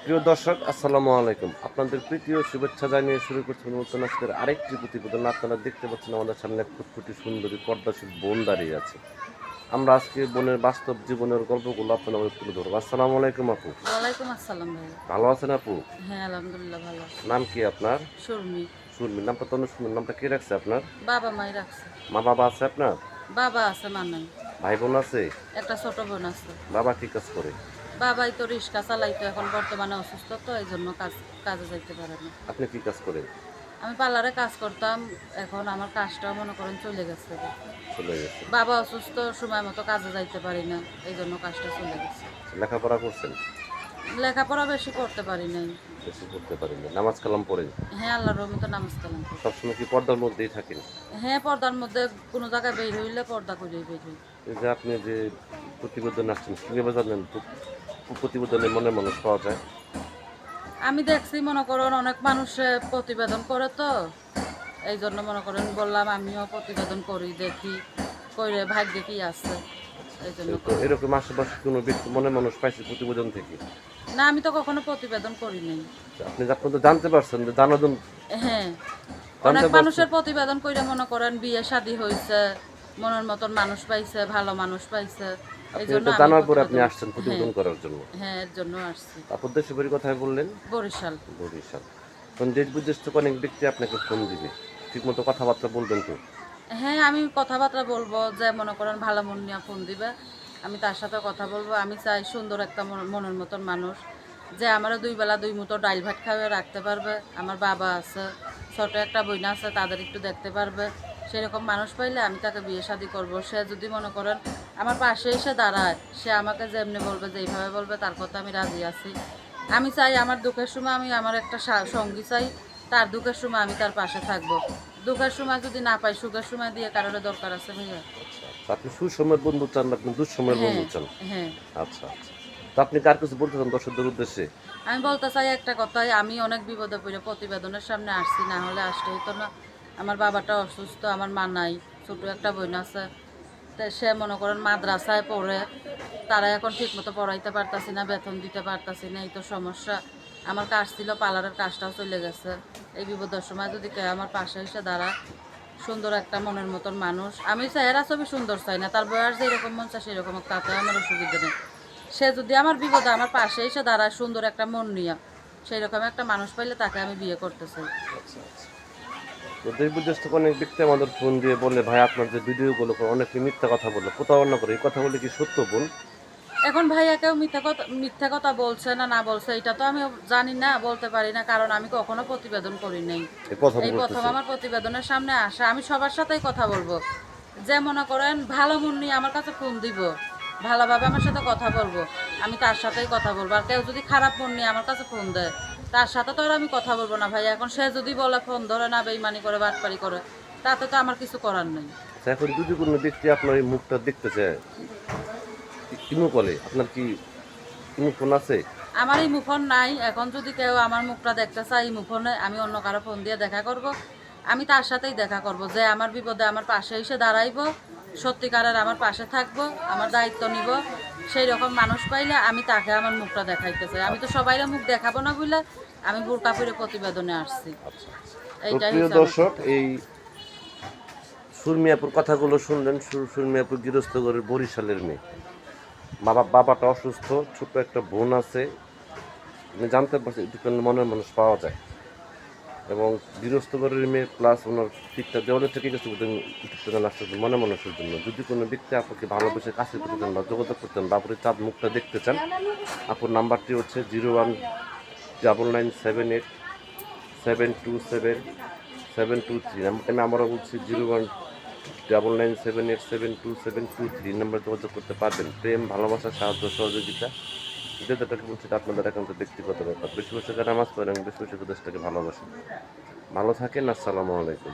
প্রিয় দর্শক, আসসালামু আলাইকুম। আপনাদের প্রীতীয় শুভেচ্ছা জানিয়ে শুরু করছি নতুন আজকের আরেকটি প্রতিবেদন। আপনারা দেখতে পাচ্ছেন আমাদের সামনে এক ফুটফুটি সুন্দরী পর্দাশীল বোন দাঁড়িয়ে আছে। আমরা আজকে বোনের বাস্তব জীবনের গল্পগুলো আপনাদের মাঝে তুলে ধরবো। আসসালামু আলাইকুম আপু। ওয়ালাইকুম আসসালাম ভাই। ভালো আছেন আপু? হ্যাঁ, আলহামদুলিল্লাহ ভালো আছি। নাম কি আপনার? শর্মি। সুরমি। নামটা তো অনেক সুন্দর। নামটা কে রাখছে আপনার? বাবা-মাই রাখছে। মা বাবা আছে আপনার? বাবা আছে, মা নাই। ভাই বোন আছে? একটা ছোট বোন আছে। বাবা কি কাজ করে? বাবাই তো রিক্সা চালাইতো, এখন বর্তমানে অসুস্থ, তো এইজন্য কাজে যাইতে পারে না। আপনি কি কাজ করেন? আমি পার্লারে কাজ করতাম, এখন আমার কাজটাও মনে করেন চলে গেছে। চলে গেছে। বাবা অসুস্থ, সময় মতো কাজে যাইতে পারি না, এইজন্য কাজটা চলে গেছে। লেখাপড়া করছেন? লেখাপড়া বেশি করতে পারি নাই। বেশি করতে পারেন না। নামাজ কালাম পড়েন? হ্যাঁ, আল্লাহর রহমতে নামাজ কালাম করি। সবসময় কি পর্দার মধ্যেই থাকেন? হ্যাঁ, পর্দার মধ্যে কোনো জায়গায় বের হইলে পর্দা করেই বের হই। এই যে আপনি যে প্রতিবেদন আসছেন কিভাবে জানেন প্রতিবেদনে মনের মানুষ পাওয়া যায়? আমি দেখছি মনে করেন অনেক মানুষে প্রতিবেদন করে, তো এই জন্য মনে করেন বললাম আমিও প্রতিবেদন করি, দেখি কইরে ভাগ্যে কি আছে, এই জন্য তো এরকম আশেপাশে কোনো ব্যক্তি মনের মানুষ পাইছে প্রতিবেদন থেকে? না, আমি তো কখনো প্রতিবেদন করি নাই। আপনি তো জানতে পারছেন যে জানাদন হ্যাঁ, জানতে অনেক পারছেন। মানুষের প্রতিবেদন কইরে মনে করেন বিয়ে শাদী হয়েছে, মনের মতন মানুষ পাইছে, ভালো মানুষ পাইছে, এই আপনি জন্য এটা আমি জানার পরে আপনি প্রতিবেদন। আসছেন হ্যাঁ, প্রতিবেদন করার জন্য। হ্যাঁ, এর জন্য আসছি। আপনার দেশের বাড়ির কথাই বললেন? বরিশাল। বরিশাল। তখন দেশ বিদেশ থেকে অনেক ব্যক্তি আপনাকে ফোন দিবে, ঠিক মতো কথাবার্তা বলবেন তো? হ্যাঁ, আমি কথাবার্তা বলবো, যে মনে করেন ভালো মন নিয়ে ফোন দিবে, আমি তার সাথে কথা বলবো। আমি চাই সুন্দর একটা মনের মতন মানুষ, যে আমারও দুই বেলা দুই মুঠো ডাল ভাত খাওয়াই রাখতে পারবে। আমার বাবা আছে, ছোট একটা বোন আছে, তাদের একটু দেখতে পারবে। সেরকম মানুষ পাইলে আমি তাকে বিয়ে শাদী করবো। সে যদি মনে করেন আমার পাশে এসে দাঁড়ায়, সে আমাকে যেমনি বলবে, যেইভাবে বলবে, তার কথা আমি রাজি আছি। আমি চাই আমার দুঃখের সময় আমি আমার একটা সঙ্গী চাই, তার দুঃখের সময় আমি তার পাশে থাকবো। দুঃখের সময় যদি না পাই, সুখের সময় দিয়ে কারোর দরকার আছে ভাইয়া। আচ্ছা, আপনি সুসময়ের বন্ধু চান না আপনি দুঃসময়ের হ্যাঁ, বন্ধু চান? হ্যাঁ। আচ্ছা আচ্ছা। তো আপনি কার কিছু বলতে চান দর্শকদের উদ্দেশ্যে? আমি বলতে চাই একটা কথাই, আমি অনেক বিপদে পড়ে প্রতিবেদনের সামনে আসছি, না হলে আসতে হতো না। আমার বাবাটা অসুস্থ, আমার মা নাই, ছোট একটা বোন আছে। তা সে মনে করেন মাদ্রাসায় পড়ে, তারা এখন ঠিকমতো পড়াইতে পারতাছি না, বেতন দিতে পারতাছি না, এই তো সমস্যা। আমার কাজ ছিল, পার্লারের কাজটাও চলে গেছে। এই বিপদের সময় যদি কেউ আমার পাশে এসে দাঁড়ায়, সুন্দর একটা মনের মতন মানুষ, আমি চেহারা ছবি সুন্দর চাই না, তার বয়স যেরকম মন চায় সেরকম, তাতে আমার অসুবিধা নেই। সে যদি আমার বিপদে আমার পাশে এসে দাঁড়ায়, সুন্দর একটা মন নিয়ে, সেই রকম একটা মানুষ পাইলে তাকে আমি বিয়ে করতে চাই। আচ্ছা আচ্ছা। তো দেশ বিদেশ থেকে অনেক ব্যক্তি আমাদের ফোন দিয়ে বলে, ভাই আপনার যে ভিডিওগুলো করে অনেকে মিথ্যা কথা বলে, প্রতারণা করে, এই কথা বলে কি সত্য বোন? এখন ভাইয়া কেউ মিথ্যা কথা বলছে না না বলছে, এটা তো আমি জানি না, বলতে পারি না, কারণ আমি কখনো প্রতিবেদন করি নাই। এই প্রথম এই প্রথম বলতেছেন? আমার প্রতিবেদনের সামনে আসা। আমি সবার সাথেই কথা বলবো, যে মনে করেন ভালো মন নিয়ে আমার কাছে ফোন দিব, ভালোভাবে আমার সাথে কথা বলবো, আমি তার সাথেই কথা বলবো। আর কেউ যদি খারাপ মন নিয়ে আমার কাছে ফোন দেয়, তার সাথে তো আর আমি কথা বলবো না ভাইয়া। এখন সে যদি বলে ফোন ধরে না, বেইমানি করে, বাটপারি করে, তাতে তো আমার কিছু করার নেই। আচ্ছা, এখন যদি কোনো ব্যক্তি আপনার এই মুখটা দেখতে চায়, ইমো কলে আপনার কি ইমো ফোন আছে? আমার এই মুফোন নাই। এখন যদি কেউ আমার মুখটা দেখতে চায়, এই মুফোনে আমি অন্য কারো ফোন দিয়ে দেখা করব, আমি তার সাথেই দেখা করব, যে আমার বিপদে আমার পাশে এসে দাঁড়াইবো, সত্যিকারের আমার পাশে থাকবো, আমার দায়িত্ব নিব। সেই রকম মানুষ পাইলে আমি তাকে আমার মুখটা দেখাইতে চাই। আমি তো সবাইরে মুখ দেখাবো না বলে আমি বোরকা পরে প্রতিবেদনে আসছি। আচ্ছা আচ্ছা। তো এইটাই প্রিয় হচ্ছে আমার দর্শক, কথা। এই সুরমিয়াপুর কথাগুলো শুনলেন। সুরমিয়াপুর গৃহস্থ ঘরের বরিশালের মেয়ে। বাবাটা অসুস্থ, ছোট একটা বোন আছে। আপনি জানতে পারছেন এটুকু মনের মানুষ পাওয়া যায়। এবং গৃহস্থ ঘরের মেয়ে প্লাস ওনার ঠিকঠাক দেওয়ালে থেকে গেছে চ্যানেল আসতেছে মনে মানুষের জন্য। যদি কোনো ব্যক্তি আপনাকে ভালোবেসে কাছে করতে চান বা যোগাযোগ করতেন বা আপনি চাঁদ মুখটা দেখতে চান, আপুর নাম্বারটি হচ্ছে 0199772723। নাম্বারটা আমি আবারও বলছি 0199772723 নাম্বার যোগাযোগ করতে পারবেন। প্রেম, ভালোবাসা, সাহায্য, সহযোগিতা যেটাকে বলছি এটা আপনাদের একান্ত ব্যক্তিগত ব্যাপার। বেশি বেশি করে নামাজ পড়েন, বেশি বেশি করে দেশটাকে ভালোবাসেন। ভালো থাকেন। আসসালামু আলাইকুম।